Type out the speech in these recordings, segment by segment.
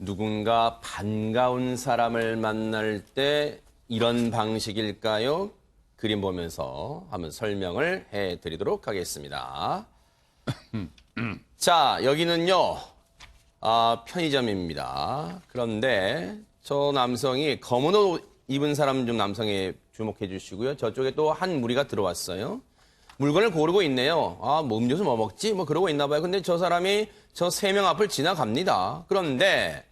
누군가 반가운 사람을 만날 때 이런 방식일까요? 그림 보면서 한번 설명을 해드리도록 하겠습니다. 자, 여기는요, 편의점입니다. 그런데 저 남성이 검은 옷 입은 사람 좀 남성에 주목해 주시고요. 저쪽에 또 한 무리가 들어왔어요. 물건을 고르고 있네요. 뭐 음료수 뭐 먹지? 뭐 그러고 있나 봐요. 근데 저 사람이 저 3명 앞을 지나갑니다. 그런데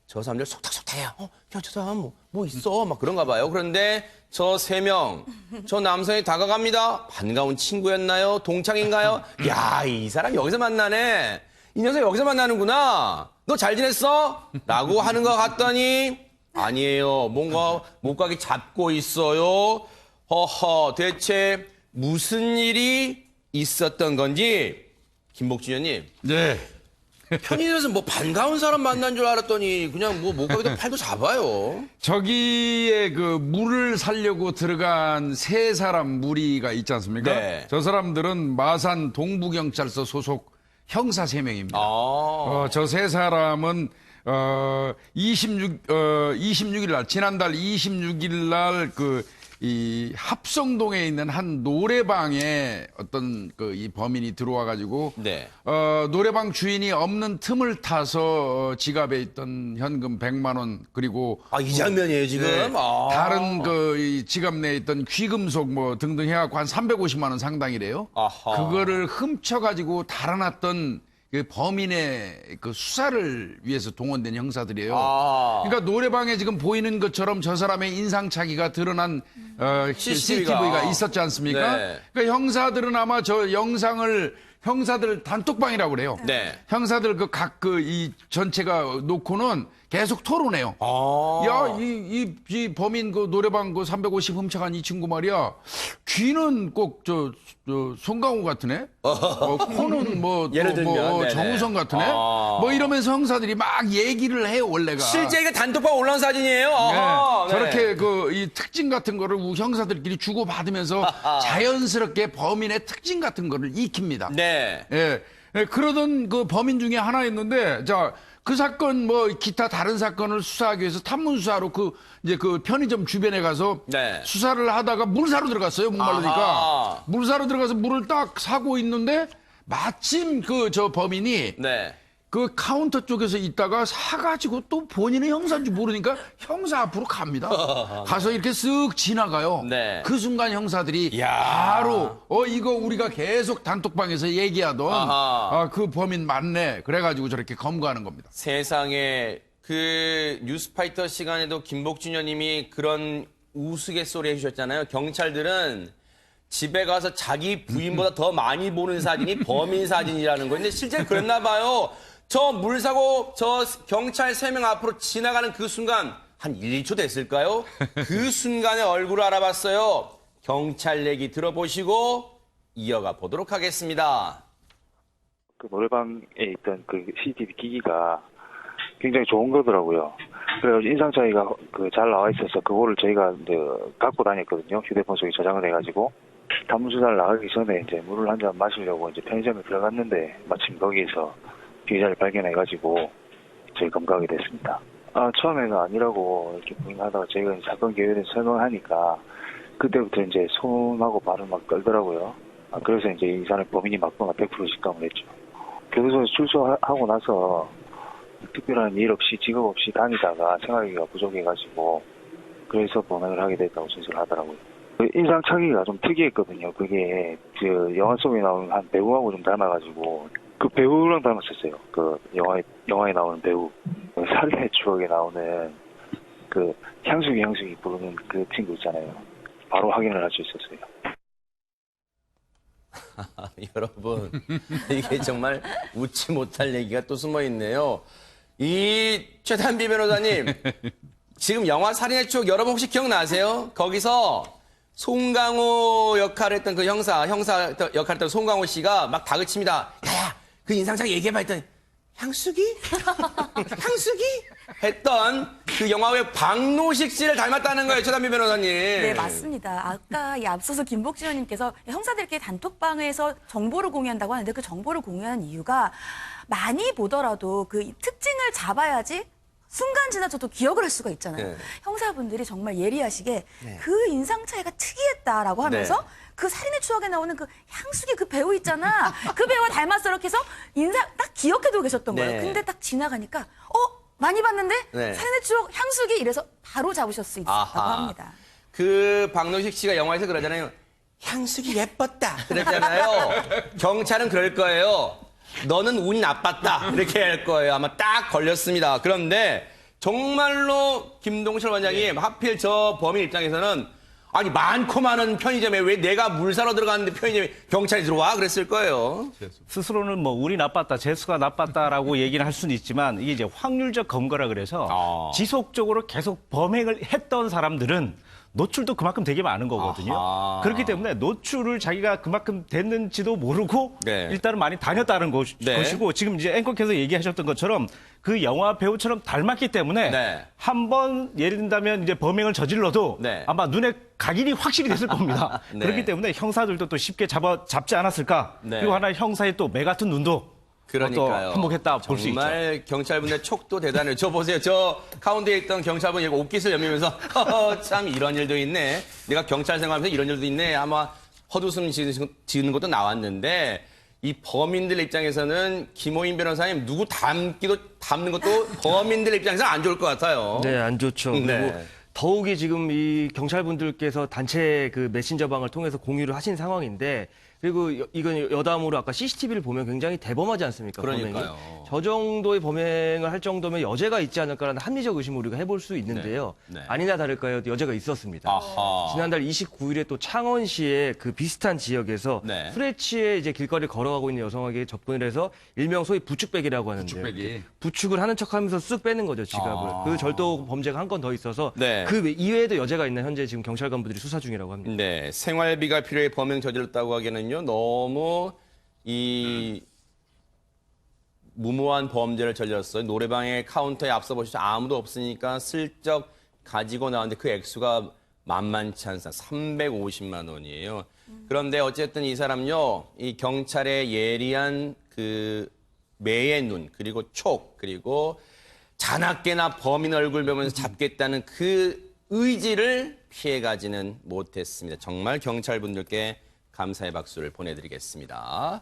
저 사람들 속닥속닥해요. 야, 저 사람 뭐 있어? 막 그런가 봐요. 그런데 저 3명, 저 남성이 다가갑니다. 반가운 친구였나요? 동창인가요? 야, 이 사람 여기서 만나네. 이 녀석 여기서 만나는구나. 너 잘 지냈어? 라고 하는 것 같더니 아니에요. 뭔가 목각이 잡고 있어요. 허허, 대체 무슨 일이 있었던 건지 김복준 의원님. 네. 편의점에서 뭐 반가운 사람 만난 줄 알았더니 그냥 뭐 목각에다 팔도 잡아요. 저기에 그 물을 사려고 들어간 세 사람 무리가 있지 않습니까? 네. 저 사람들은 마산 동부경찰서 소속 형사 3명입니다. 저 세 사람은 26일 날, 지난달 26일 날 이 합성동에 있는 한 노래방에 어떤 이 범인이 들어와 가지고 네. 노래방 주인이 없는 틈을 타서 지갑에 있던 현금 100만 원 그리고 이 장면이에요, 지금? 네, 다른 이 지갑 내에 있던 귀금속 뭐 등등 해갖고 한 350만 원 상당이래요. 아하. 그거를 훔쳐 가지고 달아났던 그 범인의 그 수사를 위해서 동원된 형사들이에요. 그러니까 노래방에 지금 보이는 것처럼 저 사람의 인상착의가 드러난 CCTV가 있었지 않습니까? 네. 그러니까 형사들은 아마 저 영상을 형사들 단톡방이라고 그래요. 네. 형사들 각 이 전체가 놓고는 계속 토론해요. 야, 이 범인 그 노래방 그 350 훔쳐간 이 친구 말이야. 귀는 꼭 송강호 같으네. 코는 예를 들면, 네네. 정우성 같으네. 뭐 이러면서 형사들이 막 얘기를 해요, 원래가. 실제 이게 단톡방 올라온 사진이에요? 네. 저렇게 이 특징 같은 거를 형사들끼리 주고받으면서 자연스럽게 범인의 특징 같은 거를 익힙니다. 네. 예. 그러던 그 범인 중에 하나였는데, 그 사건 기타 다른 사건을 수사하기 위해서 탐문 수사로 이제 그 편의점 주변에 가서 네. 수사를 하다가 물 사러 들어갔어요, 목마르니까. 아하. 물 사러 들어가서 물을 딱 사고 있는데 마침 저 범인이 네. 그 카운터 쪽에서 있다가 사가지고 또 본인의 형사인 줄 모르니까 형사 앞으로 갑니다. 가서 이렇게 쓱 지나가요. 네. 그 순간 형사들이 야. 바로 이거 우리가 계속 단톡방에서 얘기하던 그 범인 맞네. 그래가지고 저렇게 검거하는 겁니다. 세상에 그 뉴스파이터 시간에도 김복준 의원님이 그런 우스갯소리 해주셨잖아요. 경찰들은 집에 가서 자기 부인보다 더 많이 보는 사진이 범인 사진이라는 거예요. 근데 실제 그랬나 봐요. 저 물 사고 저 경찰 3명 앞으로 지나가는 그 순간 한 1, 2초 됐을까요? 그 순간에 얼굴을 알아봤어요. 경찰 얘기 들어보시고 이어가 보도록 하겠습니다. 그 노래방에 있던 그 CCTV 기기가 굉장히 좋은 거더라고요. 그래서 인상 차이가 잘 나와 있어서 그거를 저희가 이제 갖고 다녔거든요. 휴대폰 속에 저장을 해가지고 탐문 수사를 나가기 전에 이제 물을 한 잔 마시려고 이제 편의점에 들어갔는데 마침 거기에서 피해자를 발견해가지고 저희 검거하게 됐습니다. 처음에는 아니라고 이렇게 부인하다가 저희가 사건 개요에 대해서 설명하니까 그때부터 이제 손하고 발을 막 떨더라고요. 그래서 이제 이 사람이 범인이 맞구나 100% 직감을 했죠. 교도소에 출소하고 나서 특별한 일 없이 직업 없이 다니다가 생활비가 부족해가지고 그래서 범행을 하게 됐다고 진술을 하더라고요. 인상착의가 좀 특이했거든요. 그게 영화 속에 나오는 한 배우하고 좀 닮아가지고 그 배우랑 닮았었어요. 그 영화에 나오는 배우. 살인의 추억에 나오는 그 향수기 부르는 그 친구 있잖아요. 바로 확인을 할 수 있었어요. 여러분, 이게 정말 웃지 못할 얘기가 또 숨어 있네요. 이 최단비 변호사님, 지금 영화 살인의 추억 여러분 혹시 기억나세요? 거기서 송강호 역할을 했던 그 형사 역할을 했던 송강호 씨가 막 다그칩니다. 야야, 그 인상착의 얘기해봐 했더니 향수기? 향수기? 했던 그 영화의 박노식 씨를 닮았다는 거예요, 최단비 변호사님. 네, 맞습니다. 아까 앞서서 김복준 의원님께서 형사들끼리 단톡방에서 정보를 공유한다고 하는데 그 정보를 공유하는 이유가 많이 보더라도 그 특징을 잡아야지 순간 지나쳐도 기억을 할 수가 있잖아요. 네. 형사분들이 정말 예리하시게 그 인상 차이가 특이했다라고 하면서 네. 그 살인의 추억에 나오는 그 향수기 그 배우 있잖아. 그 배우와 닮았어 이렇게 해서 인상 딱 기억해두고 계셨던 거예요. 네. 근데 딱 지나가니까 많이 봤는데 네. 살인의 추억 향수기 이래서 바로 잡으실 수 있다고 아하. 합니다. 그 박노식 씨가 영화에서 그러잖아요. 향수기 예뻤다. 그랬잖아요. 경찰은 그럴 거예요. 너는 운이 나빴다. 이렇게 할 거예요. 아마 딱 걸렸습니다. 그런데 정말로 김동철 원장님 하필 저 범인 입장에서는 아니 많고 많은 편의점에 왜 내가 물 사러 들어갔는데 편의점에 경찰이 들어와? 그랬을 거예요. 스스로는 뭐 운이 나빴다, 재수가 나빴다라고 얘기를 할 수는 있지만 이게 이제 확률적 검거라 그래서 지속적으로 계속 범행을 했던 사람들은 노출도 그만큼 되게 많은 거거든요. 아하. 그렇기 때문에 노출을 자기가 그만큼 됐는지도 모르고 네. 일단은 많이 다녔다는 네. 것이고 지금 이제 앵커께서 얘기하셨던 것처럼 그 영화 배우처럼 닮았기 때문에 네. 한번 예를 든다면 이제 범행을 저질러도 네. 아마 눈에 각인이 확실히 됐을 겁니다. 네. 그렇기 때문에 형사들도 또 쉽게 잡지 않았을까. 네. 그리고 하나 형사의 또 매 같은 눈도 그러니까요. 또 한몫했다 볼 수 있죠. 정말 경찰분의 촉도 대단해요. 저 보세요. 저 가운데에 있던 경찰분 이거 옷깃을 여미면서 참 이런 일도 있네. 내가 경찰 생활하면서 이런 일도 있네. 아마 헛웃음 지는 것도 나왔는데 이 범인들 입장에서는 김호인 변호사님 누구 담는 것도 범인들 입장에서는 안 좋을 것 같아요. 네, 안 좋죠. 네. 그리고 더욱이 지금 이 경찰분들께서 단체 그 메신저방을 통해서 공유를 하신 상황인데 그리고 이건 여담으로 아까 CCTV를 보면 굉장히 대범하지 않습니까? 그러니까요. 범행이. 저 정도의 범행을 할 정도면 여죄가 있지 않을까라는 합리적 의심을 우리가 해볼 수 있는데요. 네. 네. 아니나 다를까요? 여죄가 있었습니다. 아하. 지난달 29일에 또 창원시의 그 비슷한 지역에서 네. 술에 취해 이제 길거리를 걸어가고 있는 여성에게 접근을 해서 일명 소위 부축배기라고 하는데요. 부축배기. 부축을 하는 척하면서 쓱 빼는 거죠 지갑을. 그 절도 범죄가 한 건 더 있어서 네. 그 이외에도 여죄가 있는 현재 지금 경찰 간부들이 수사 중이라고 합니다. 네, 생활비가 필요해 범행 저질렀다고 하기에는요, 너무 이 무모한 범죄를 저질렀어요. 노래방의 카운터에 앞서 보시죠. 아무도 없으니까 슬쩍 가지고 나왔는데 그 액수가 만만치 않습니다. 350만 원이에요. 그런데 어쨌든 이 사람요, 이 경찰의 예리한 그 매의 눈, 그리고 촉, 그리고 자나깨나 범인 얼굴 보면서 잡겠다는 그 의지를 피해가지는 못했습니다. 정말 경찰분들께 감사의 박수를 보내드리겠습니다.